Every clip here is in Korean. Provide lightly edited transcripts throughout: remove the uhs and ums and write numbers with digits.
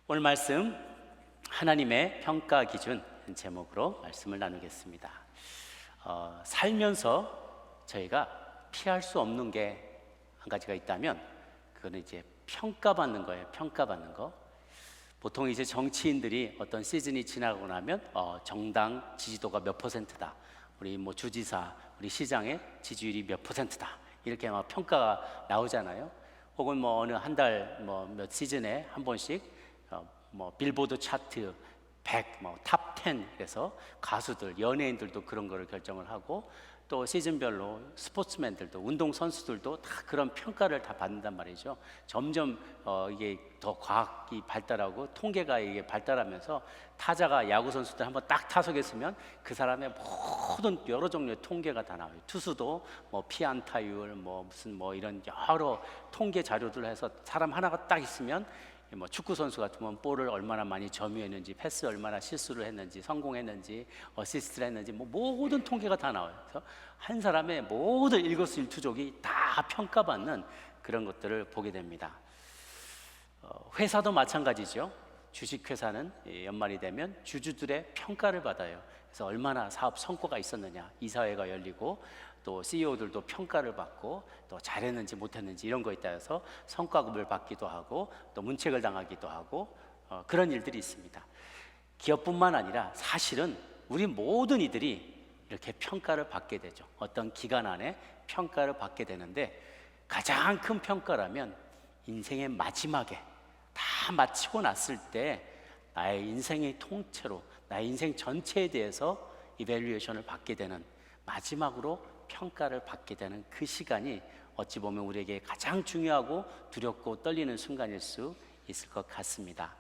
오늘 말씀 하나님의 평가 기준 제목으로 말씀을 나누겠습니다. 살면서 저희가 피할 수 없는 게 한 가지가 있다면 그거는 이제 평가받는 거예요. 평가받는 거. 보통 이제 정치인들이 어떤 시즌이 지나고 나면 정당 지지도가 몇 %다. 우리 뭐 주지사, 우리 시장의 지지율이 몇 %다. 이렇게 막 평가가 나오잖아요. 혹은 뭐 어느 한 달 뭐 몇 시즌에 한 번씩 뭐 빌보드 차트 100, 탑 10, 그래서 가수들, 연예인들도 그런 거를 결정을 하고 또 시즌별로 스포츠맨들도, 운동 선수들도 다 그런 평가를 다 받는단 말이죠. 점점 이게 더 과학이 발달하고 통계가 이게 발달하면서 타자가 야구 선수들 한번 딱 타석했으면 그 사람의 모든 여러 종류의 통계가 다 나와요. 투수도 뭐 피안타율, 무슨 이런 여러 통계 자료들을 해서 사람 하나가 딱 있으면 뭐 축구 선수 같으면 볼을 얼마나 많이 점유했는지, 패스 얼마나 실수를 했는지, 성공했는지, 어시스트를 했는지 모든 통계가 다 나와요. 그래서 한 사람의 모든 일거수일투족이 다 평가받는 그런 것들을 보게 됩니다. 회사도 마찬가지죠. 주식회사는 연말이 되면 주주들의 평가를 받아요. 그래서 얼마나 사업 성과가 있었느냐, 이사회가 열리고 또 CEO들도 평가를 받고 또 잘했는지 못했는지 이런 거에 따라서 성과급을 받기도 하고 또 문책을 당하기도 하고 그런 일들이 있습니다. 기업뿐만 아니라 사실은 우리 모든 이들이 이렇게 평가를 받게 되죠. 어떤 기간 안에 평가를 받게 되는데 가장 큰 평가라면 인생의 마지막에 다 마치고 났을 때 나의 인생의 통째로 나의 인생 전체에 대해서 이밸류에이션을 받게 되는, 마지막으로 평가를 받게 되는 그 시간이 어찌 보면 우리에게 가장 중요하고 두렵고 떨리는 순간일 수 있을 것 같습니다.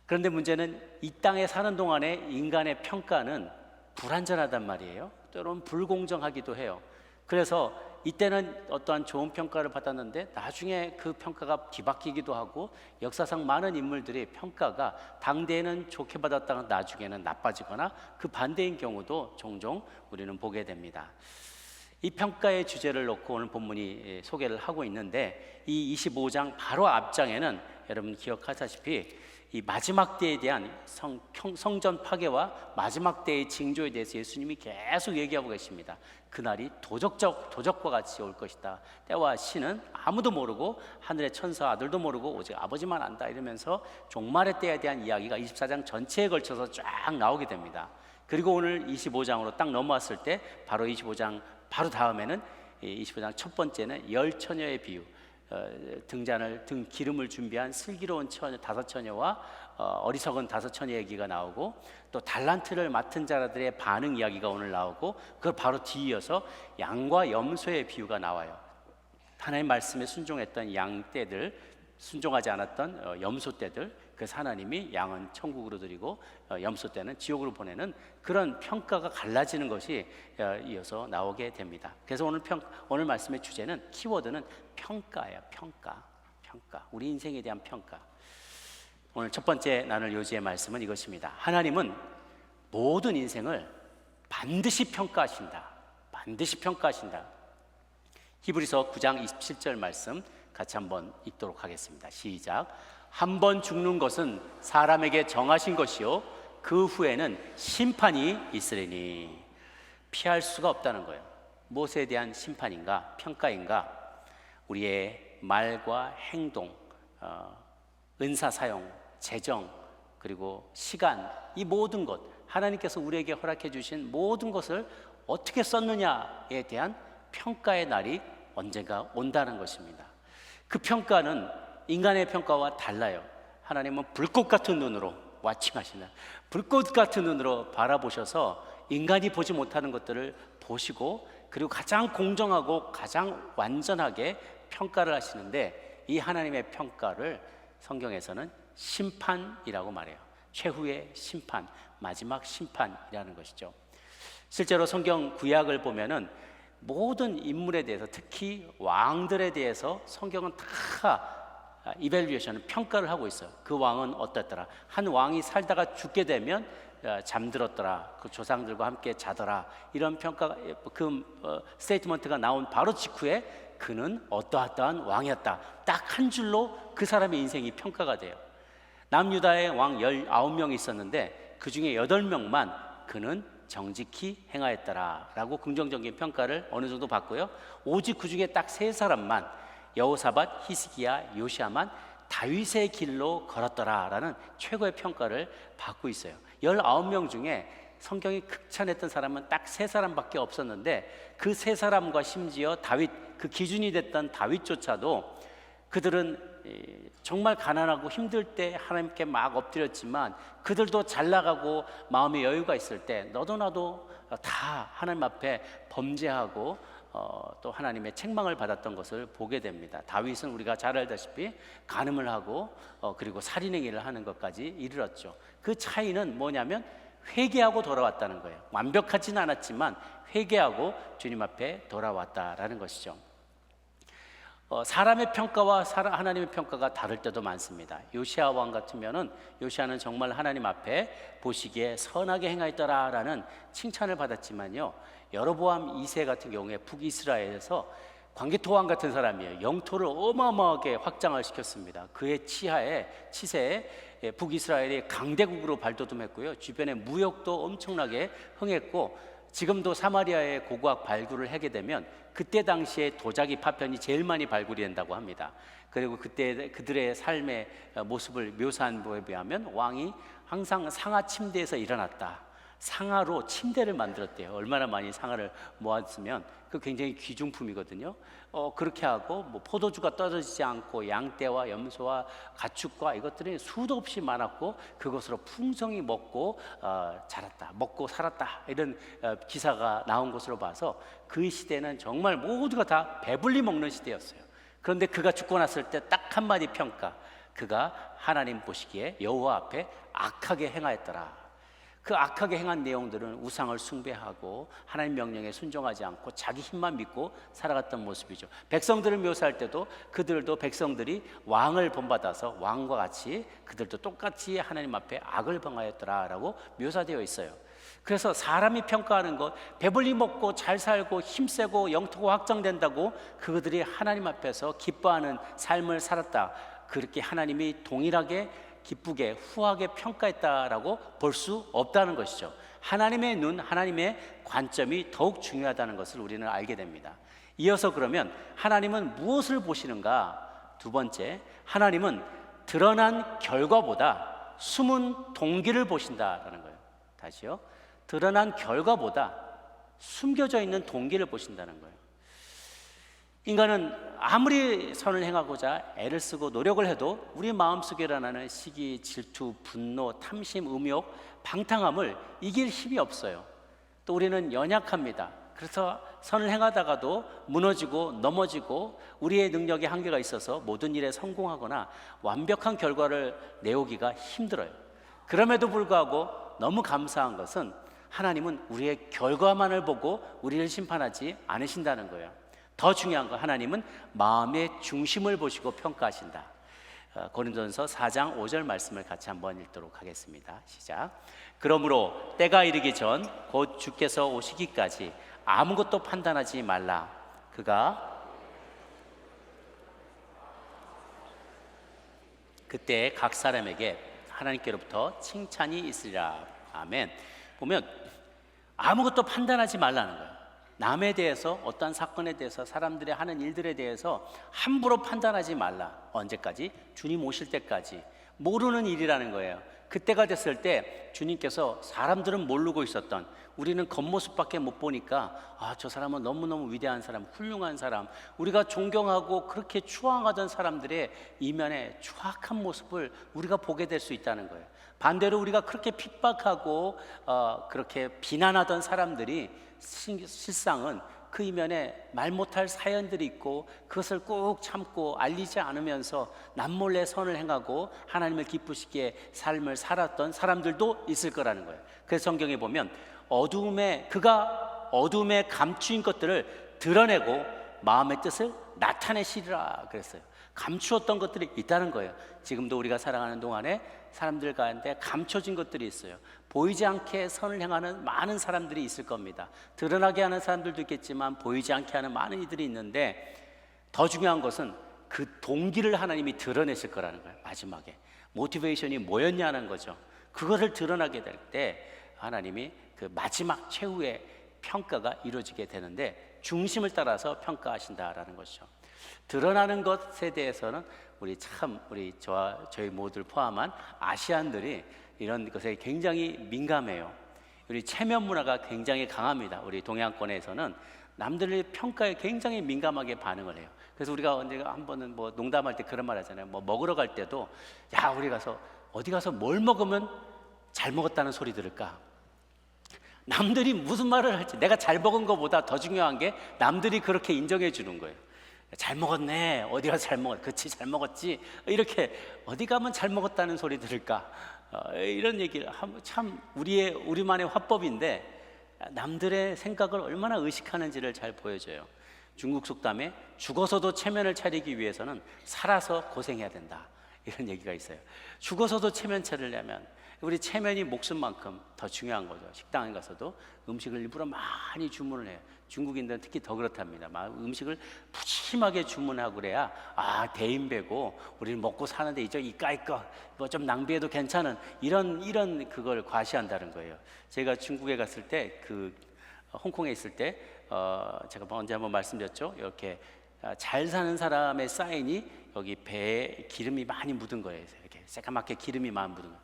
그런데 문제는 이 땅에 사는 동안에 인간의 평가는 불완전하단 말이에요. 때로는 불공정하기도 해요. 그래서 이때는 어떠한 좋은 평가를 받았는데 나중에 그 평가가 뒤바뀌기도 하고, 역사상 많은 인물들의 평가가 당대에는 좋게 받았다가 나중에는 나빠지거나 그 반대인 경우도 종종 우리는 보게 됩니다. 이 평가의 주제를 놓고 오늘 본문이 소개를 하고 있는데, 이 25장 바로 앞장에는 여러분 기억하시다시피 이 마지막 때에 대한 성전 파괴와 마지막 때의 징조에 대해서 예수님이 계속 얘기하고 계십니다. 그날이 도적과 같이 올 것이다. 때와 시는 아무도 모르고 하늘의 천사 아들도 모르고 오직 아버지만 안다, 이러면서 종말의 때에 대한 이야기가 24장 전체에 걸쳐서 쫙 나오게 됩니다. 그리고 오늘 25장으로 딱 넘어왔을 때 바로 25장 바로 다음에는 25장 첫 번째는 열 처녀의 비유, 등 기름을 준비한 슬기로운 다섯 처녀와 어리석은 다섯 처녀 얘기가 나오고, 또 달란트를 맡은 자들의 반응 이야기가 오늘 나오고, 그걸 바로 뒤이어서 양과 염소의 비유가 나와요. 하나님 말씀에 순종했던 양떼들, 순종하지 않았던 염소떼들, 그래서 하나님이 양은 천국으로 드리고 염소떼는 지옥으로 보내는 그런 평가가 갈라지는 것이 이어서 나오게 됩니다. 그래서 오늘 말씀의 주제는, 키워드는 평가예요. 평가. 우리 인생에 대한 평가. 오늘 첫 번째 나눌 요지의 말씀은 이것입니다. 하나님은 모든 인생을 반드시 평가하신다. 반드시 평가하신다. 히브리서 9장 27절 말씀 같이 한번 읽도록 하겠습니다. 시작. 한 번 죽는 것은 사람에게 정하신 것이요 그 후에는 심판이 있으리니. 피할 수가 없다는 거예요. 무엇에 대한 심판인가? 평가인가? 우리의 말과 행동, 은사 사용, 재정, 그리고 시간, 이 모든 것, 하나님께서 우리에게 허락해 주신 모든 것을 어떻게 썼느냐에 대한 평가의 날이 언젠가 온다는 것입니다. 그 평가는 인간의 평가와 달라요. 하나님은 불꽃 같은 눈으로 왓칭하시는, 불꽃 같은 눈으로 바라보셔서 인간이 보지 못하는 것들을 보시고, 그리고 가장 공정하고 가장 완전하게 평가를 하시는데, 이 하나님의 평가를 성경에서는 심판이라고 말해요. 최후의 심판, 마지막 심판이라는 것이죠. 실제로 성경 구약을 보면은 모든 인물에 대해서, 특히 왕들에 대해서 성경은 다 이밸류에이션을 평가를 하고 있어요. 그 왕은 어땠더라, 한 왕이 살다가 죽게 되면 잠들었더라, 그 조상들과 함께 자더라, 이런 평가가, 스테이트먼트가 나온 바로 직후에 그는 어떠한 왕이었다, 딱 한 줄로 그 사람의 인생이 평가가 돼요. 남유다의 왕 19명이 있었는데 그 중에 8명만 그는 정직히 행하였더라 라고 긍정적인 평가를 어느 정도 받고요. 오직 그 중에 딱 3사람만, 여호사밧, 히스기야, 요시야만 다윗의 길로 걸었더라 라는 최고의 평가를 받고 있어요. 19명 중에 성경이 극찬했던 사람은 딱 3사람밖에 없었는데 그 3사람과 심지어 다윗, 그 기준이 됐던 다윗조차도 그들은 정말 가난하고 힘들 때 하나님께 막 엎드렸지만 그들도 잘 나가고 마음의 여유가 있을 때 너도 나도 다 하나님 앞에 범죄하고 또 하나님의 책망을 받았던 것을 보게 됩니다. 다윗은 우리가 잘 알다시피 간음을 하고 그리고 살인행위를 하는 것까지 이르렀죠. 그 차이는 뭐냐면 회개하고 돌아왔다는 거예요. 완벽하진 않았지만 회개하고 주님 앞에 돌아왔다라는 것이죠. 사람의 평가와 하나님의 평가가 다를 때도 많습니다. 요시야 왕 같으면은 요시야는 정말 하나님 앞에 보시기에 선하게 행하였더라라는 칭찬을 받았지만요, 여로보암 2세 같은 경우에 북이스라엘에서 광개토왕 같은 사람이에요. 영토를 어마어마하게 확장을 시켰습니다. 그의 치세에 북이스라엘이 강대국으로 발돋움했고요, 주변에 무역도 엄청나게 흥했고, 지금도 사마리아의 고고학 발굴을 하게 되면 그때 당시에 도자기 파편이 제일 많이 발굴이 된다고 합니다. 그리고 그때 그들의 삶의 모습을 묘사한 바에 비하면 왕이 항상 상하 침대에서 일어났다, 상하로 침대를 만들었대요. 얼마나 많이 상하를 모았으면 그 굉장히 귀중품이거든요. 그렇게 하고 뭐 포도주가 떨어지지 않고 양떼와 염소와 가축과 이것들이 수도 없이 많았고 그것으로 풍성히 먹고 자랐다, 먹고 살았다, 이런 기사가 나온 것으로 봐서 그 시대는 정말 모두가 다 배불리 먹는 시대였어요. 그런데 그가 죽고 났을 때 딱 한마디 평가, 그가 하나님 보시기에 여호와 앞에 악하게 행하였더라. 그 악하게 행한 내용들은 우상을 숭배하고 하나님 명령에 순종하지 않고 자기 힘만 믿고 살아갔던 모습이죠. 백성들을 묘사할 때도 그들도 백성들이 왕을 본받아서 왕과 같이 그들도 똑같이 하나님 앞에 악을 범하였더라라고 묘사되어 있어요. 그래서 사람이 평가하는 것, 배불리 먹고 잘 살고 힘세고 영토가 확장된다고 그들이 하나님 앞에서 기뻐하는 삶을 살았다, 그렇게 하나님이 동일하게 기쁘게 후하게 평가했다라고 볼 수 없다는 것이죠. 하나님의 눈, 하나님의 관점이 더욱 중요하다는 것을 우리는 알게 됩니다. 이어서 그러면 하나님은 무엇을 보시는가? 두 번째, 하나님은 드러난 결과보다 숨은 동기를 보신다라는 거예요. 다시요. 드러난 결과보다 숨겨져 있는 동기를 보신다는 거예요. 인간은 아무리 선을 행하고자 애를 쓰고 노력을 해도 우리 마음속에 일어나는 시기, 질투, 분노, 탐심, 음욕, 방탕함을 이길 힘이 없어요. 또 우리는 연약합니다. 그래서 선을 행하다가도 무너지고 넘어지고 우리의 능력에 한계가 있어서 모든 일에 성공하거나 완벽한 결과를 내오기가 힘들어요. 그럼에도 불구하고 너무 감사한 것은 하나님은 우리의 결과만을 보고 우리를 심판하지 않으신다는 거예요. 더 중요한 건 하나님은 마음의 중심을 보시고 평가하신다. 고린도전서 4장 5절 말씀을 같이 한번 읽도록 하겠습니다. 시작. 그러므로 때가 이르기 전 곧 주께서 오시기까지 아무것도 판단하지 말라. 그가 그때 각 사람에게 하나님께로부터 칭찬이 있으리라. 아멘. 보면 아무것도 판단하지 말라는 거예요. 남에 대해서, 어떠한 사건에 대해서, 사람들이 하는 일들에 대해서 함부로 판단하지 말라. 언제까지? 주님 오실 때까지. 모르는 일이라는 거예요. 그때가 됐을 때 주님께서 사람들은 모르고 있었던, 우리는 겉모습밖에 못 보니까 저 사람은 너무너무 위대한 사람, 훌륭한 사람, 우리가 존경하고 그렇게 추앙하던 사람들의 이면의 추악한 모습을 우리가 보게 될 수 있다는 거예요. 반대로 우리가 그렇게 핍박하고 그렇게 비난하던 사람들이 실상은 그 이면에 말 못할 사연들이 있고 그것을 꼭 참고 알리지 않으면서 남몰래 선을 행하고 하나님을 기쁘시게 삶을 살았던 사람들도 있을 거라는 거예요. 그래서 성경에 보면 그가 어둠에 감추인 것들을 드러내고 마음의 뜻을 나타내시리라 그랬어요. 감추었던 것들이 있다는 거예요. 지금도 우리가 살아가는 동안에 사람들 가운데 감춰진 것들이 있어요. 보이지 않게 선을 행하는 많은 사람들이 있을 겁니다. 드러나게 하는 사람들도 있겠지만 보이지 않게 하는 많은 이들이 있는데, 더 중요한 것은 그 동기를 하나님이 드러내실 거라는 거예요. 마지막에 모티베이션이 뭐였냐는 거죠. 그거를 드러나게 될 때 하나님이 그 마지막 최후의 평가가 이루어지게 되는데 중심을 따라서 평가하신다라는 것이죠. 드러나는 것에 대해서는 우리 저와 저희 모두를 포함한 아시안들이 이런 것에 굉장히 민감해요. 우리 체면 문화가 굉장히 강합니다. 우리 동양권에서는 남들의 평가에 굉장히 민감하게 반응을 해요. 그래서 우리가 언제가 한 번은 뭐 농담할 때 그런 말 하잖아요. 뭐 먹으러 갈 때도 야, 우리 가서 어디 가서 뭘 먹으면 잘 먹었다는 소리 들을까? 남들이 무슨 말을 할지 내가 잘 먹은 것보다 더 중요한 게 남들이 그렇게 인정해 주는 거예요. 잘 먹었네. 어디 가서 잘 먹었, 그치, 잘 먹었지. 이렇게 어디 가면 잘 먹었다는 소리 들을까? 이런 얘기를 하면 참 우리만의 화법인데 남들의 생각을 얼마나 의식하는지를 잘 보여줘요. 중국 속담에 죽어서도 체면을 차리기 위해서는 살아서 고생해야 된다, 이런 얘기가 있어요. 죽어서도 체면 차리려면 우리 체면이 목숨만큼 더 중요한 거죠. 식당에 가서도 음식을 일부러 많이 주문을 해요. 중국인들은 특히 더 그렇답니다. 막 음식을 푸짐하게 주문하고 그래야 대인배고 우리는 먹고 사는데 이까이까 뭐 좀 낭비해도 괜찮은 이런 그걸 과시한다는 거예요. 제가 중국에 갔을 때 홍콩에 있을 때 제가 언제 한번 말씀드렸죠. 이렇게 잘 사는 사람의 사인이 여기 배에 기름이 많이 묻은 거예요. 이렇게 새까맣게 기름이 많이 묻은 거예요.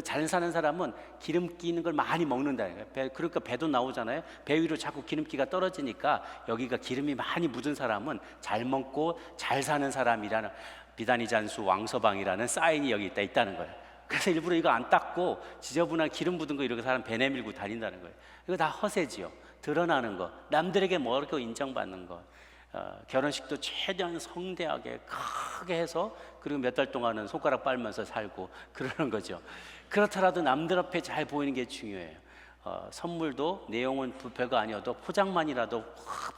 잘 사는 사람은 기름기 있는 걸 많이 먹는다는 거예요. 그러니까 배도 나오잖아요. 배 위로 자꾸 기름기가 떨어지니까 여기가 기름이 많이 묻은 사람은 잘 먹고 잘 사는 사람이라는 비단이잔수 왕서방이라는 사인이 여기 있다는 거예요. 그래서 일부러 이거 안 닦고 지저분한 기름 묻은 거 이렇게 사람 배 내밀고 다닌다는 거예요. 이거 다 허세지요. 드러나는 거, 남들에게 뭐라고 인정받는 거. 결혼식도 최대한 성대하게 크게 해서 그리고 몇 달 동안은 손가락 빨면서 살고 그러는 거죠. 그렇더라도 남들 앞에 잘 보이는 게 중요해요. 선물도 내용은 별거 아니어도 포장만이라도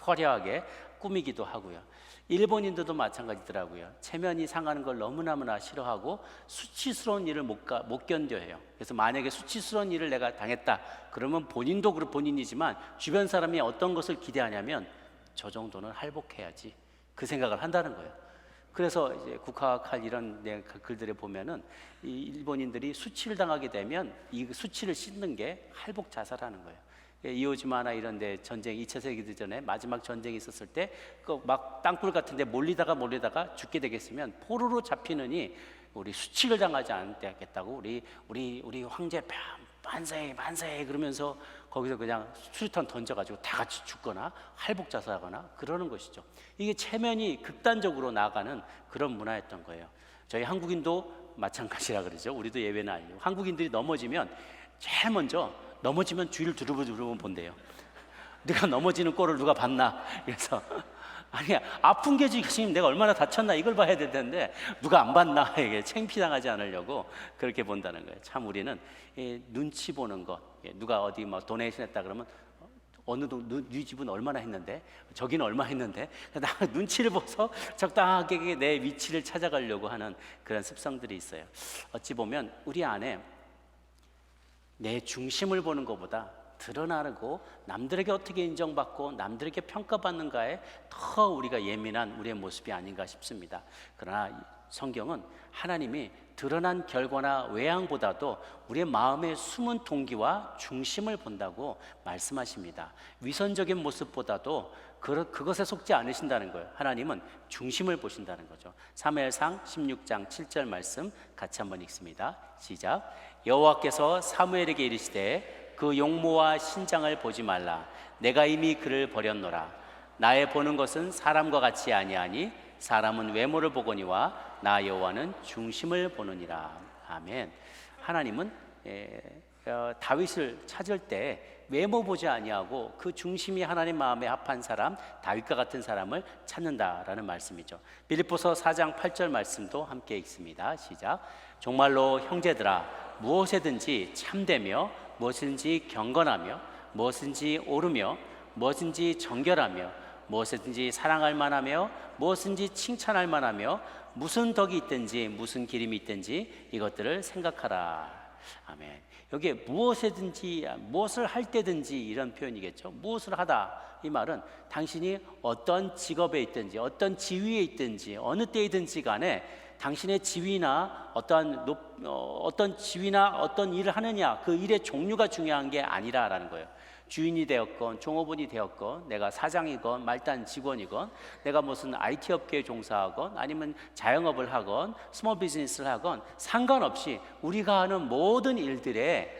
화려하게 꾸미기도 하고요. 일본인들도 마찬가지더라고요. 체면이 상하는 걸 너무나 싫어하고 수치스러운 일을 못 견뎌해요. 그래서 만약에 수치스러운 일을 내가 당했다 그러면 본인도 본인이지만 주변 사람이 어떤 것을 기대하냐면 저 정도는 할복해야지, 그 생각을 한다는 거예요. 그래서 이제 국학할 이런 글들에 보면은 이 일본인들이 수치를 당하게 되면 이 수치를 씻는 게 할복 자살하는 거예요. 이오지마나 이런 데 전쟁 2차 세계대전에 마지막 전쟁이 있었을 때 그 막 땅굴 같은 데 몰리다가 죽게 되겠으면 포로로 잡히느니 우리 수치를 당하지 않겠다고 우리 황제 만세 그러면서 거기서 그냥 수류탄 던져가지고 다 같이 죽거나 할복 자살하거나 그러는 것이죠. 이게 체면이 극단적으로 나아가는 그런 문화였던 거예요. 저희 한국인도 마찬가지라 그러죠. 우리도 예외는 아니고 한국인들이 넘어지면 제일 먼저 넘어지면 주위를 두루두루 본대요. 내가 넘어지는 꼴을 누가 봤나? 그래서 아니야, 아픈 게 지금 내가 얼마나 다쳤나 이걸 봐야 될 텐데 누가 안 봤나, 이게 창피당하지 않으려고 그렇게 본다는 거예요. 참 우리는 눈치 보는 것, 누가 어디 뭐 도네이션 했다 그러면 네 집은 얼마나 했는데 저기는 얼마 했는데 나 눈치를 보서 적당하게 내 위치를 찾아가려고 하는 그런 습성들이 있어요. 어찌 보면 우리 안에 내 중심을 보는 것보다 드러나고 남들에게 어떻게 인정받고 남들에게 평가받는가에 더 우리가 예민한 우리의 모습이 아닌가 싶습니다. 그러나 성경은 하나님이 드러난 결과나 외양보다도 우리의 마음의 숨은 동기와 중심을 본다고 말씀하십니다. 위선적인 모습보다도 그것에 속지 않으신다는 거예요. 하나님은 중심을 보신다는 거죠. 사무엘상 16장 7절 말씀 같이 한번 읽습니다. 시작. 여호와께서 사무엘에게 이르시되 그 용모와 신장을 보지 말라. 내가 이미 그를 버렸노라. 나의 보는 것은 사람과 같이 아니하니 사람은 외모를 보거니와 나 여호와는 중심을 보느니라. 아멘. 하나님은 다윗을 찾을 때 외모 보지 아니하고 그 중심이 하나님 마음에 합한 사람, 다윗과 같은 사람을 찾는다라는 말씀이죠. 빌립보서 4장 8절 말씀도 함께 읽습니다. 시작. 정말로 형제들아, 무엇에든지 참되며 무엇인지 경건하며 무엇인지 옳으며 무엇인지 정결하며 무엇이든지 사랑할 만하며 무엇인지 칭찬할 만하며 무슨 덕이 있든지 무슨 기림이 있든지 이것들을 생각하라. 아멘. 여기에 무엇이든지 무엇을 할 때든지 이런 표현이겠죠. 무엇을 하다, 이 말은 당신이 어떤 직업에 있든지 어떤 지위에 있든지 어느 때이든지 간에 당신의 지위나 어떤 지위나 어떤 일을 하느냐, 그 일의 종류가 중요한 게 아니라라는 거예요. 주인이 되었건 종업원이 되었건 내가 사장이건 말단 직원이건 내가 무슨 IT 업계에 종사하건 아니면 자영업을 하건 스몰 비즈니스를 하건 상관없이 우리가 하는 모든 일들의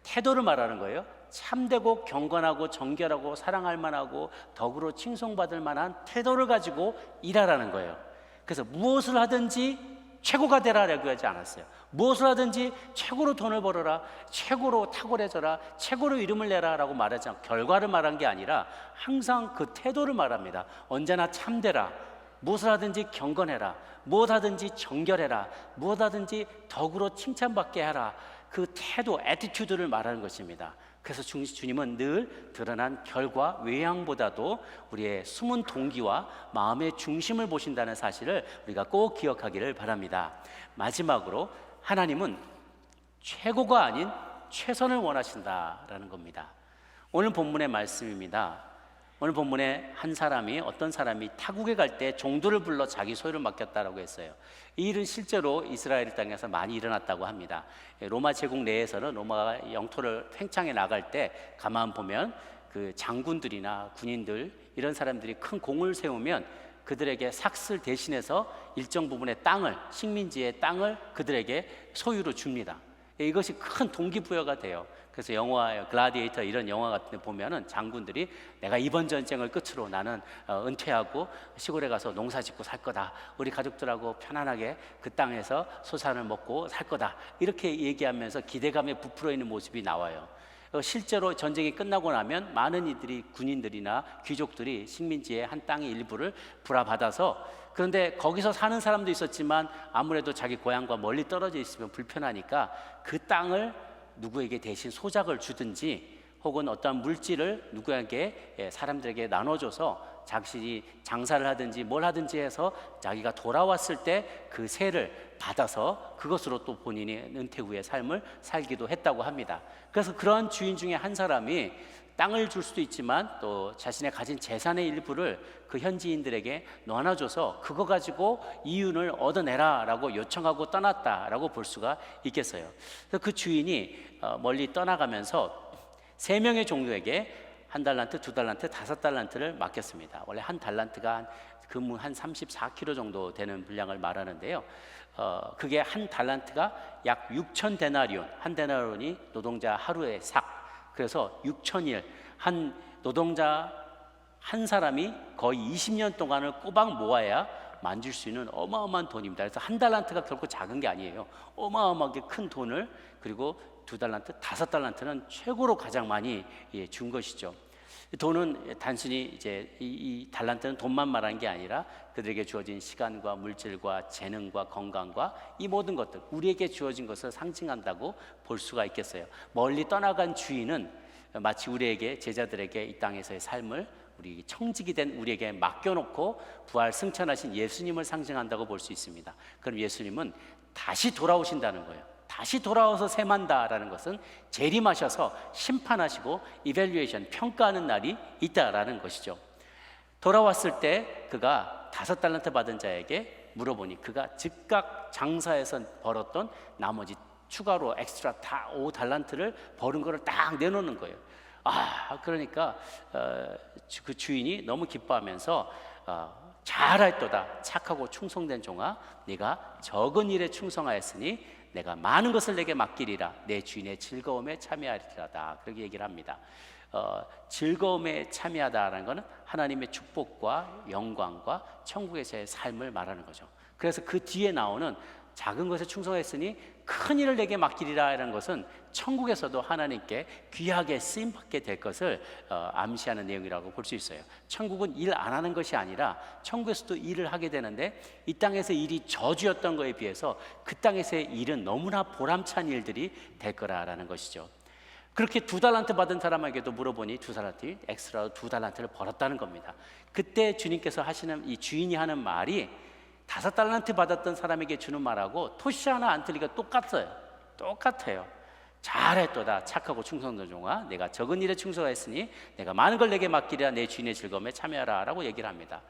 태도를 말하는 거예요. 참되고 경건하고 정결하고 사랑할 만하고 덕으로 칭송받을 만한 태도를 가지고 일하라는 거예요. 그래서 무엇을 하든지 최고가 되라라고 하지 않았어요. 무엇을 하든지 최고로 돈을 벌어라, 최고로 탁월해져라, 최고로 이름을 내라라고 말하지 않고 결과를 말한 게 아니라 항상 그 태도를 말합니다. 언제나 참되라, 무엇을 하든지 경건해라, 무엇 하든지 정결해라, 무엇 하든지 덕으로 칭찬받게 하라. 그 태도, 애티튜드를 말하는 것입니다. 그래서 주님은 늘 드러난 결과, 외양보다도 우리의 숨은 동기와 마음의 중심을 보신다는 사실을 우리가 꼭 기억하기를 바랍니다. 마지막으로 하나님은 최고가 아닌 최선을 원하신다라는 겁니다. 오늘 본문의 말씀입니다. 오늘 본문에 어떤 사람이 타국에 갈 때 종들을 불러 자기 소유를 맡겼다라고 했어요. 이 일은 실제로 이스라엘 땅에서 많이 일어났다고 합니다. 로마 제국 내에서는 로마가 영토를 팽창해 나갈 때 가만 보면 그 장군들이나 군인들 이런 사람들이 큰 공을 세우면 그들에게 삭슬 대신해서 일정 부분의 땅을, 식민지의 땅을 그들에게 소유로 줍니다. 이것이 큰 동기부여가 돼요. 그래서 영화 글라디에이터 이런 영화 같은 데 보면은 장군들이 내가 이번 전쟁을 끝으로 나는 은퇴하고 시골에 가서 농사 짓고 살 거다, 우리 가족들하고 편안하게 그 땅에서 소산을 먹고 살 거다, 이렇게 얘기하면서 기대감에 부풀어 있는 모습이 나와요. 실제로 전쟁이 끝나고 나면 많은 이들이, 군인들이나 귀족들이 식민지의 한 땅의 일부를 불화받아서, 그런데 거기서 사는 사람도 있었지만 아무래도 자기 고향과 멀리 떨어져 있으면 불편하니까 그 땅을 누구에게 대신 소작을 주든지 혹은 어떤 물질을 누구에게, 사람들에게 나눠줘서 자신이 장사를 하든지 뭘 하든지 해서 자기가 돌아왔을 때 그 세를 받아서 그것으로 또 본인이 은퇴 후의 삶을 살기도 했다고 합니다. 그래서 그러한 주인 중에 한 사람이 땅을 줄 수도 있지만 또 자신의 가진 재산의 일부를 그 현지인들에게 나눠줘서 그거 가지고 이윤을 얻어내라 라고 요청하고 떠났다라고 볼 수가 있겠어요. 그래서 그 주인이 멀리 떠나가면서 3명의 종류에게 1달란트, 2달란트, 5달란트를 맡겼습니다. 원래 1달란트가 근무 한 34kg 정도 되는 분량을 말하는데요. 그게 1달란트가 약 6천 데나리온, 1데나리온이 노동자 하루의 삭. 그래서 6천일, 한 노동자 한 사람이 거의 20년 동안을 꼬박 모아야 만질 수 있는 어마어마한 돈입니다. 그래서 1달란트가 결코 작은 게 아니에요. 어마어마하게 큰 돈을, 그리고 2달란트, 5달란트는 최고로 가장 많이 준 것이죠. 돈은 단순히 이제 이 달란트는 돈만 말하는 게 아니라 그들에게 주어진 시간과 물질과 재능과 건강과 이 모든 것들, 우리에게 주어진 것을 상징한다고 볼 수가 있겠어요. 멀리 떠나간 주인은 마치 우리에게, 제자들에게 이 땅에서의 삶을, 우리 청직이 된 우리에게 맡겨놓고 부활 승천하신 예수님을 상징한다고 볼 수 있습니다. 그럼 예수님은 다시 돌아오신다는 거예요. 다시 돌아와서 셈한다라는 것은 재림하셔서 심판하시고 이밸류에이션, 평가하는 날이 있다라는 것이죠. 돌아왔을 때 그가 5달란트 받은 자에게 물어보니 그가 즉각 장사해서 벌었던 나머지 추가로 엑스트라 다 5달란트를 벌은 거를 딱 내놓는 거예요. 그러니까 그 주인이 너무 기뻐하면서 잘할도다, 착하고 충성된 종아, 네가 적은 일에 충성하였으니 내가 많은 것을 내게 맡기리라, 내 주인의 즐거움에 참여하리라다, 그렇게 얘기를 합니다. 즐거움에 참여하다라는 것은 하나님의 축복과 영광과 천국에서의 삶을 말하는 거죠. 그래서 그 뒤에 나오는 작은 것에 충성했으니 큰 일을 내게 맡기리라는 것은 천국에서도 하나님께 귀하게 쓰임받게 될 것을 암시하는 내용이라고 볼 수 있어요. 천국은 일 안 하는 것이 아니라 천국에서도 일을 하게 되는데, 이 땅에서 일이 저주였던 것에 비해서 그 땅에서의 일은 너무나 보람찬 일들이 될 거라는 것이죠. 그렇게 2달란트 받은 사람에게도 물어보니 2달란트, 엑스트라 2달란트를 벌었다는 겁니다. 그때 주님께서 하시는, 이 주인이 하는 말이 5달란트 받았던 사람에게 주는 말하고 토시 하나 안 틀리가 똑같아요. 잘했도다, 착하고 충성된 종아, 내가 적은 일에 충성했으니 내가 많은 걸 내게 맡기리라, 내 주인의 즐거움에 참여하라 라고 얘기를 합니다.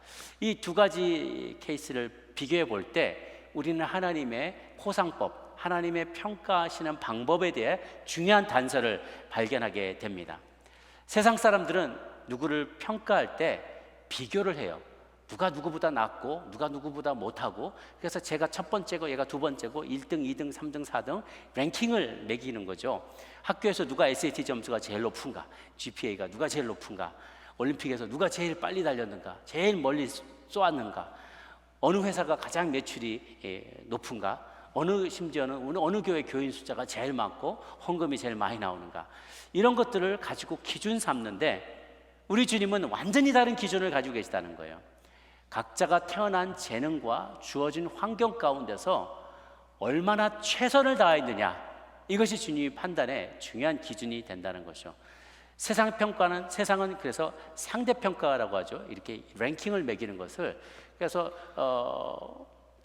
이 두 가지 케이스를 비교해 볼 때 우리는 하나님의 포상법, 하나님의 평가하시는 방법에 대해 중요한 단서를 발견하게 됩니다. 세상 사람들은 누구를 평가할 때 비교를 해요. 누가 누구보다 낫고 누가 누구보다 못하고, 그래서 제가 첫 번째고 얘가 두 번째고 1등, 2등, 3등, 4등 랭킹을 매기는 거죠. 학교에서 누가 SAT 점수가 제일 높은가, GPA가 누가 제일 높은가, 올림픽에서 누가 제일 빨리 달렸는가, 제일 멀리 쏘았는가, 어느 회사가 가장 매출이 높은가, 심지어는 어느 교회 교인 숫자가 제일 많고 헌금이 제일 많이 나오는가, 이런 것들을 가지고 기준 삼는데 우리 주님은 완전히 다른 기준을 가지고 계시다는 거예요. 각자가 태어난 재능과 주어진 환경 가운데서 얼마나 최선을 다했느냐, 이것이 주님의 판단의 중요한 기준이 된다는 것이죠. 세상은 그래서 상대평가라고 하죠. 이렇게 랭킹을 매기는 것을. 그래서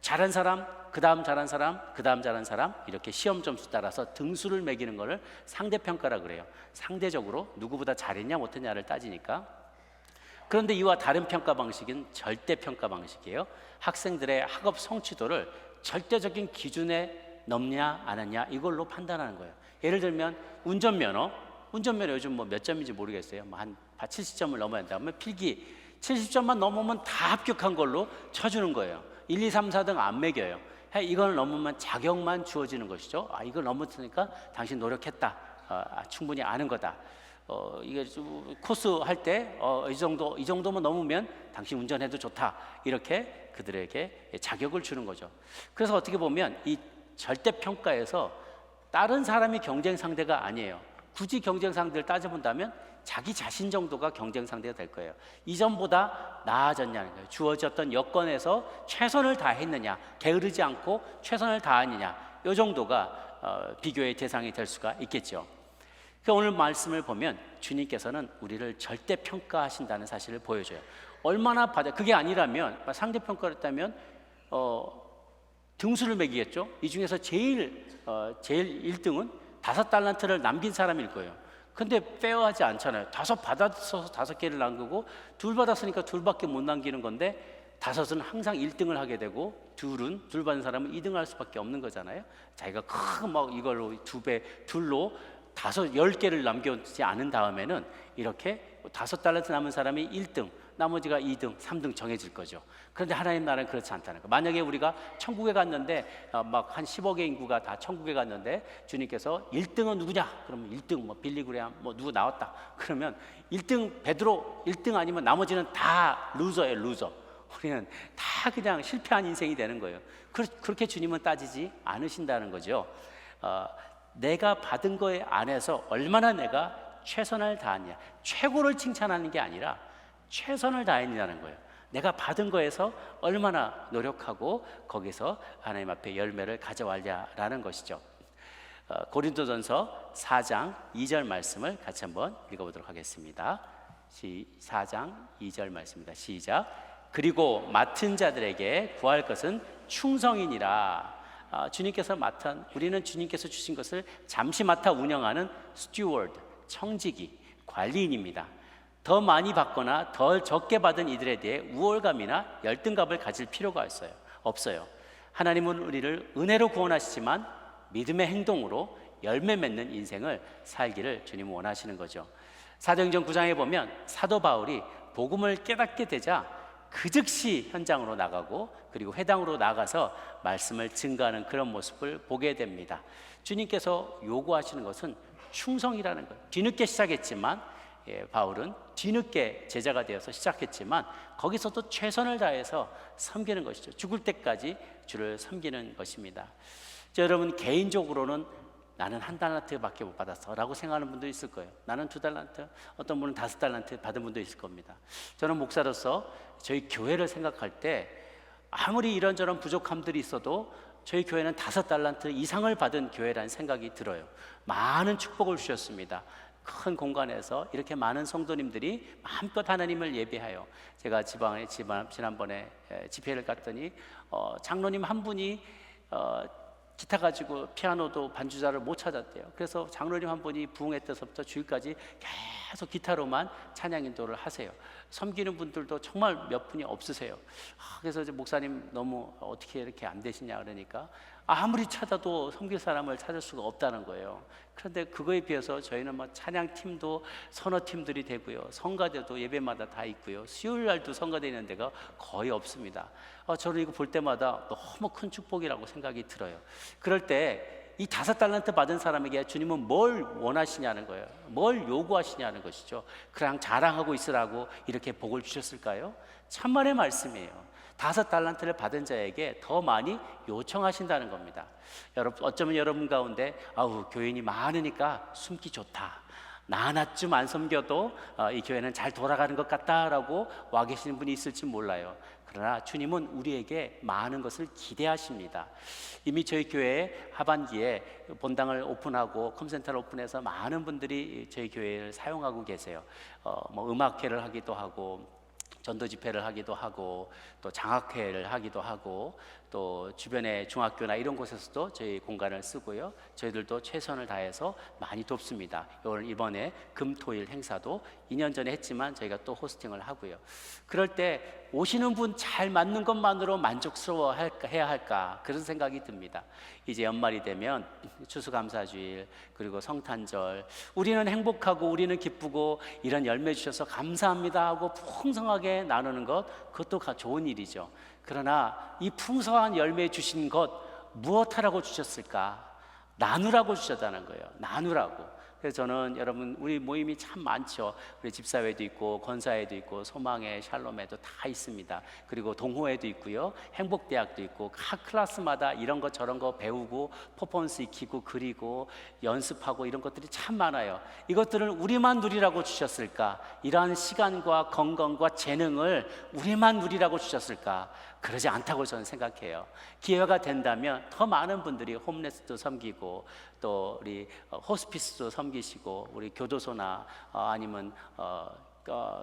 잘한 사람, 그 다음 잘한 사람, 그 다음 잘한 사람, 이렇게 시험 점수 따라서 등수를 매기는 것을 상대평가라고 그래요. 상대적으로 누구보다 잘했냐 못했냐를 따지니까. 그런데 이와 다른 평가 방식은 절대평가 방식이에요. 학생들의 학업 성취도를 절대적인 기준에 넘냐 안 하냐 이걸로 판단하는 거예요. 예를 들면 운전면허 요즘 뭐 몇 점인지 모르겠어요. 한 70점을 넘어야 된다면 필기 70점만 넘으면 다 합격한 걸로 쳐주는 거예요. 1, 2, 3, 4등 안 매겨요. 이걸 넘으면 자격만 주어지는 것이죠. 이걸 넘었으니까 당신 노력했다. 충분히 아는 거다. 이게 코스 할 때 이 정도만 넘으면 당신 운전해도 좋다. 이렇게 그들에게 자격을 주는 거죠. 그래서 어떻게 보면 이 절대 평가에서 다른 사람이 경쟁 상대가 아니에요. 굳이 경쟁 상대를 따져본다면 자기 자신 정도가 경쟁 상대가 될 거예요. 이전보다 나아졌냐는 거예요. 주어졌던 여건에서 최선을 다했느냐, 게으르지 않고 최선을 다하느냐, 이 정도가 비교의 대상이 될 수가 있겠죠. 오늘 말씀을 보면 주님께서는 우리를 절대 평가하신다는 사실을 보여줘요. 얼마나 그게 아니라면, 상대평가를 했다면 등수를 매기겠죠. 이 중에서 제일 1등은 5달란트를 남긴 사람일 거예요. 근데 페어하지 않잖아요. 5 받아서 5개를 남기고 2 받았으니까 2밖에 못 남기는 건데 5은 항상 1등을 하게 되고 둘 받은 사람은 2등을 할 수밖에 없는 거잖아요. 자기가 막 이걸로 2배, 2로 10개를 남겨지 않은 다음에는 이렇게 5달란트 남은 사람이 1등, 나머지가 2등, 3등 정해질 거죠. 그런데 하나님 나라는 그렇지 않다는 거예요. 만약에 우리가 천국에 갔는데 막 한 10억의 인구가 다 천국에 갔는데 주님께서 1등은 누구냐? 그러면 1등 뭐 빌리그레암 뭐 누구 나왔다. 그러면 1등 베드로 1등 아니면 나머지는 다 루저예요, 루저. 우리는 다 그냥 실패한 인생이 되는 거예요. 그렇게 주님은 따지지 않으신다는 거죠. 내가 받은 거에 안에서 얼마나 내가 최선을 다하냐, 최고를 칭찬하는 게 아니라 최선을 다했냐는 거예요. 내가 받은 거에서 얼마나 노력하고 거기서 하나님 앞에 열매를 가져왔냐라는 것이죠. 고린도전서 4장 2절 말씀을 같이 한번 읽어보도록 하겠습니다. 4장 2절 말씀입니다. 시작. 그리고 맡은 자들에게 구할 것은 충성이니라. 우리는 주님께서 주신 것을 잠시 맡아 운영하는 스튜어드, 청지기, 관리인입니다. 더 많이 받거나 덜 적게 받은 이들에 대해 우월감이나 열등감을 가질 필요가 없어요. 하나님은 우리를 은혜로 구원하시지만 믿음의 행동으로 열매 맺는 인생을 살기를 주님은 원하시는 거죠. 사도행전 9장에 보면 사도 바울이 복음을 깨닫게 되자 그 즉시 현장으로 나가고 그리고 회당으로 나가서 말씀을 증거하는 그런 모습을 보게 됩니다. 주님께서 요구하시는 것은 충성이라는 거예요. 뒤늦게 시작했지만 바울은 뒤늦게 제자가 되어서 시작했지만 거기서도 최선을 다해서 섬기는 것이죠. 죽을 때까지 주를 섬기는 것입니다. 여러분, 개인적으로는 나는 1달란트밖에 못 받았어 라고 생각하는 분도 있을 거예요. 나는 2달란트, 어떤 분은 5달란트 받은 분도 있을 겁니다. 저는 목사로서 저희 교회를 생각할 때 아무리 이런저런 부족함들이 있어도 저희 교회는 5달란트 이상을 받은 교회라는 생각이 들어요. 많은 축복을 주셨습니다. 큰 공간에서 이렇게 많은 성도님들이 마음껏 하나님을 예배하여, 제가 지난번에 집회를 갔더니 장로님 한 분이 기타 가지고 피아노도 반주자를 못 찾았대요. 그래서 장로님 한 분이 부흥회 때서부터 주일까지 계속 기타로만 찬양 인도를 하세요. 섬기는 분들도 정말 몇 분이 없으세요. 그래서 이제 목사님 너무 어떻게 이렇게 안 되시냐 그러니까 아무리 찾아도 섬길 사람을 찾을 수가 없다는 거예요. 그런데 그거에 비해서 저희는 뭐 찬양팀도 서너 팀들이 되고요, 성가대도 예배마다 다 있고요, 수요일 날도 성가대 있는 데가 거의 없습니다. 저는 이거 볼 때마다 너무 큰 축복이라고 생각이 들어요. 그럴 때 이 5달란트 받은 사람에게 주님은 뭘 원하시냐는 거예요. 뭘 요구하시냐는 것이죠. 그냥 자랑하고 있으라고 이렇게 복을 주셨을까요? 참말의 말씀이에요. 5달란트를 받은 자에게 더 많이 요청하신다는 겁니다. 여러분, 어쩌면 여러분 가운데 교인이 많으니까 숨기 좋다, 나 하나쯤 안 섬겨도 이 교회는 잘 돌아가는 것 같다라고 와 계시는 분이 있을지 몰라요. 그러나 주님은 우리에게 많은 것을 기대하십니다. 이미 저희 교회 하반기에 본당을 오픈하고 컴센터를 오픈해서 많은 분들이 저희 교회를 사용하고 계세요. 음악회를 하기도 하고, 전도 집회를 하기도 하고, 또 장학회를 하기도 하고, 또 주변의 중학교나 이런 곳에서도 저희 공간을 쓰고요, 저희들도 최선을 다해서 많이 돕습니다. 이번에 금토일 행사도 2년 전에 했지만 저희가 또 호스팅을 하고요. 그럴 때 오시는 분 잘 맞는 것만으로 만족스러워 해야 할까, 그런 생각이 듭니다. 이제 연말이 되면 추수감사주일 그리고 성탄절, 우리는 행복하고 우리는 기쁘고 이런 열매 주셔서 감사합니다 하고 풍성하게 나누는 것, 그것도 좋은 일이죠. 그러나 이 풍성한 열매 주신 것 무엇하라고 주셨을까? 나누라고 주셨다는 거예요. 나누라고. 그래서 저는 여러분, 우리 모임이 참 많죠. 우리 집사회도 있고 권사회도 있고 소망회, 샬롬회도 다 있습니다. 그리고 동호회도 있고요, 행복대학도 있고, 각 클래스마다 이런 거 저런 거 배우고 퍼포먼스 익히고 그리고 연습하고 이런 것들이 참 많아요. 이것들을 우리만 누리라고 주셨을까? 이러한 시간과 건강과 재능을 우리만 누리라고 주셨을까? 그러지 않다고 저는 생각해요. 기회가 된다면 더 많은 분들이 홈레스도 섬기고, 또 우리 호스피스도 섬기시고, 우리 교도소나 아니면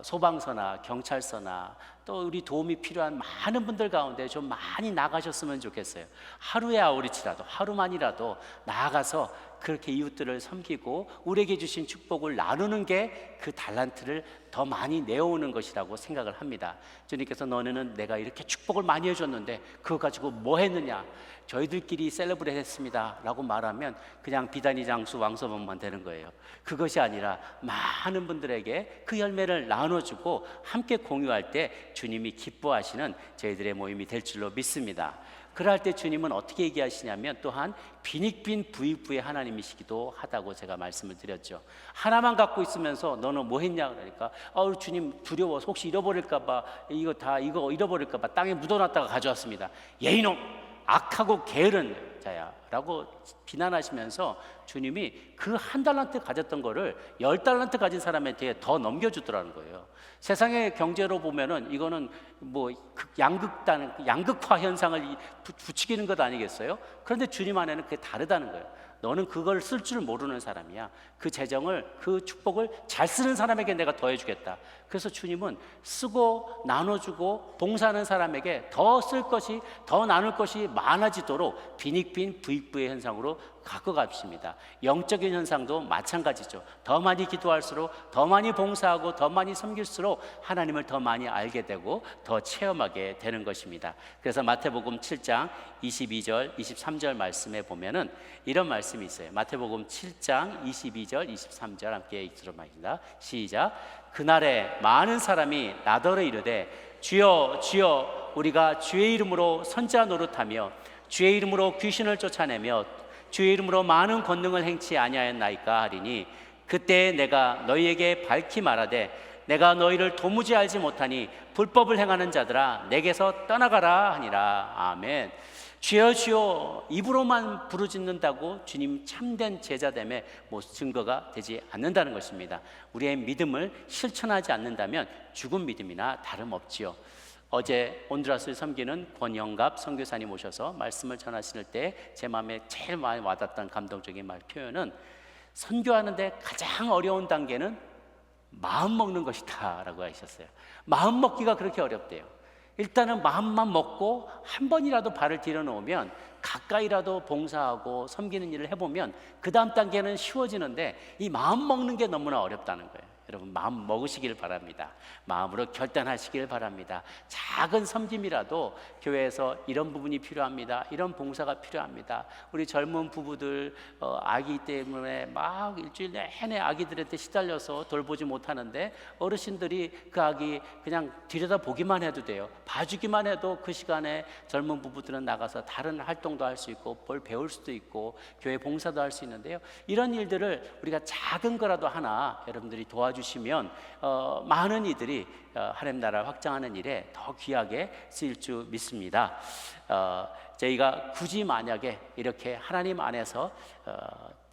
소방서나 경찰서나 또 우리 도움이 필요한 많은 분들 가운데 좀 많이 나가셨으면 좋겠어요. 하루의 아우리치라도, 하루만이라도 나아가서 그렇게 이웃들을 섬기고 우리에게 주신 축복을 나누는 게 그 달란트를 더 많이 내어오는 것이라고 생각을 합니다. 주님께서 너네는 내가 이렇게 축복을 많이 해줬는데 그거 가지고 뭐 했느냐, 저희들끼리 셀러브레이트 했습니다 라고 말하면 그냥 비단이 장수 왕서범만 되는 거예요. 그것이 아니라 많은 분들에게 그 열매를 나눠주고 함께 공유할 때 주님이 기뻐하시는 저희들의 모임이 될 줄로 믿습니다. 그럴 때 주님은 어떻게 얘기하시냐면, 또한 빈익빈 부익부의 하나님이시기도 하다고 제가 말씀을 드렸죠. 하나만 갖고 있으면서 너는 뭐 했냐 그러니까 주님 두려워서 혹시 잃어버릴까 봐, 이거 잃어버릴까 봐 땅에 묻어놨다가 가져왔습니다. 예이놈, 악하고 게으른 자야 라고 비난하시면서 주님이 그 1달란트 가졌던 거를 10달란트 가진 사람한테 더 넘겨주더라는 거예요. 세상의 경제로 보면은 이거는 뭐 양극화 현상을 부추기는 것 아니겠어요? 그런데 주님 안에는 그게 다르다는 거예요. 너는 그걸 쓸 줄 모르는 사람이야. 그 재정을, 그 축복을 잘 쓰는 사람에게 내가 더해주겠다. 그래서 주님은 쓰고 나눠주고 봉사하는 사람에게 더 쓸 것이, 더 나눌 것이 많아지도록 빈익빈 부익부의 현상으로 갖고 갑니다. 영적인 현상도 마찬가지죠. 더 많이 기도할수록, 더 많이 봉사하고 더 많이 섬길수록 하나님을 더 많이 알게 되고 더 체험하게 되는 것입니다. 그래서 마태복음 7장 22절 23절 말씀에 보면은 이런 말씀이 있어요. 마태복음 7장 22절 23절 함께 읽도록 하겠습니다. 시작. 그날에 많은 사람이 나더러 이르되 주여 주여 우리가 주의 이름으로 선지자 노릇하며 주의 이름으로 귀신을 쫓아내며 주의 이름으로 많은 권능을 행치 아니하였나이까 하리니, 그때 내가 너희에게 밝히 말하되 내가 너희를 도무지 알지 못하니 불법을 행하는 자들아 내게서 떠나가라 하니라. 아멘. 주여 주여 입으로만 부르짖는다고 주님 참된 제자됨의 증거가 되지 않는다는 것입니다. 우리의 믿음을 실천하지 않는다면 죽은 믿음이나 다름없지요. 어제 온두라스를 섬기는 권영갑 선교사님 오셔서 말씀을 전하실 때 제 마음에 제일 많이 와닿았던 감동적인 표현은, 선교하는데 가장 어려운 단계는 마음 먹는 것이다 라고 하셨어요. 마음 먹기가 그렇게 어렵대요. 일단은 마음만 먹고 한 번이라도 발을 들여 놓으면 가까이라도 봉사하고 섬기는 일을 해보면 그 다음 단계는 쉬워지는데 이 마음 먹는 게 너무나 어렵다는 거예요. 여러분 마음 먹으시길 바랍니다. 마음으로 결단하시길 바랍니다. 작은 섬김이라도 교회에서 이런 부분이 필요합니다. 이런 봉사가 필요합니다. 우리 젊은 부부들 아기 때문에 막 일주일 내내 아기들한테 시달려서 돌보지 못하는데 어르신들이 그 아기 그냥 들여다보기만 해도 돼요. 봐주기만 해도 그 시간에 젊은 부부들은 나가서 다른 활동도 할 수 있고 뭘 배울 수도 있고 교회 봉사도 할 수 있는데요. 이런 일들을 우리가 작은 거라도 하나 여러분들이 도와주시면 많은 이들이 하나님 나라를 확장하는 일에 더 귀하게 쓰일 줄 믿습니다. 저희가 굳이 만약에 이렇게 하나님 안에서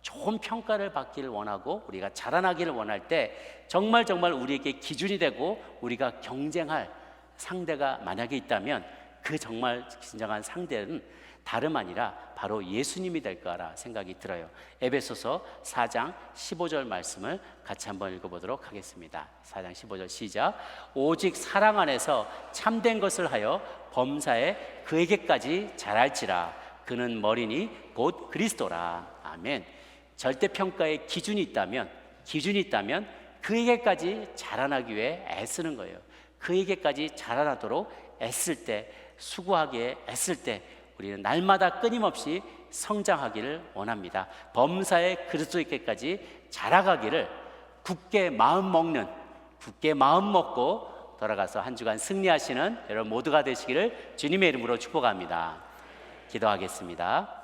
좋은 평가를 받기를 원하고 우리가 자라나기를 원할 때 정말 우리에게 기준이 되고 우리가 경쟁할 상대가 만약에 있다면 그 정말 진정한 상대는 다름 아니라 바로 예수님이 될 거라 생각이 들어요. 에베소서 4장 15절 말씀을 같이 한번 읽어보도록 하겠습니다. 4장 15절 시작. 오직 사랑 안에서 참된 것을 하여 범사에 그에게까지 자랄지라. 그는 머리니 곧 그리스도라. 아멘. 절대평가의 기준이 있다면 그에게까지 자라나기 위해 애쓰는 거예요. 그에게까지 자라나도록 애쓸 때, 수고하기에 애쓸 때 우리는 날마다 끊임없이 성장하기를 원합니다. 범사의 그리스도에게까지 자라가기를 굳게 마음 먹고 돌아가서 한 주간 승리하시는 여러분 모두가 되시기를 주님의 이름으로 축복합니다. 기도하겠습니다.